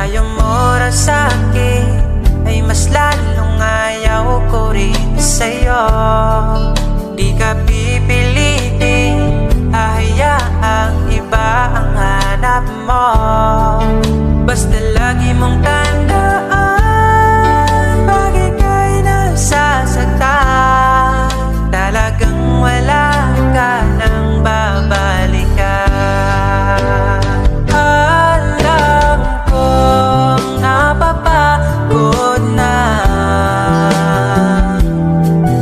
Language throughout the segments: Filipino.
Ayaw mo ra sa'kin, ay mas lalong ayaw ko rin sa'yo. Di ka pipilitin, hahayaang iba ang hanap mo. Basta lagi mong tandaan, pag ika'y nasasaktan, talagang wala ka nang babalikan. Alam kong napapagod na,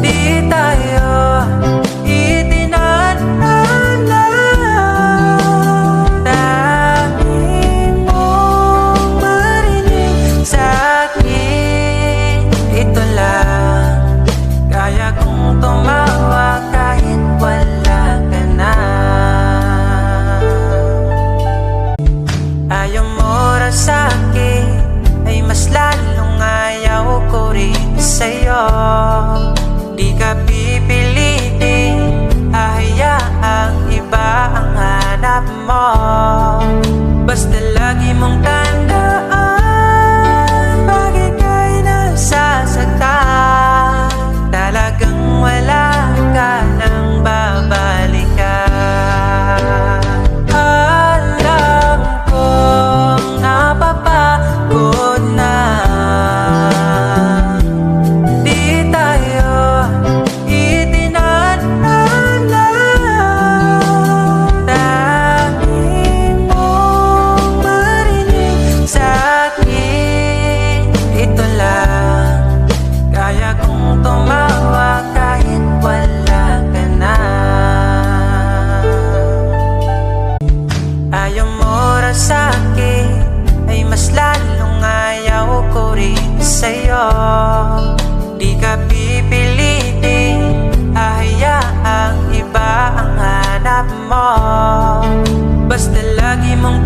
di tayo itinadhana. Tanging mong marinig sa'kin, ito lang, kaya kong tumawa kahit wala ka na. Ayaw mo ra sa'kin, ay mas lalong ayaw ko rin sa'yo. Di ka pipilitin, hahayaang iba ang hanap mo. Basta lagi mong tandaan, pag ika'y nasasaktan, talagang wala ka nang babalikan. Alam kong napapagod na, di tayo itinadhana. Tanging mong marinig sa'kin, ito lang, kaya kong tumawa kahit wala ka na. Ayaw mo ra sa'kin, ay mas lalong ayaw ko rin sa'yo. Di ka pipilitin, hahayaang iba ang hanap mo. Basta lagi mong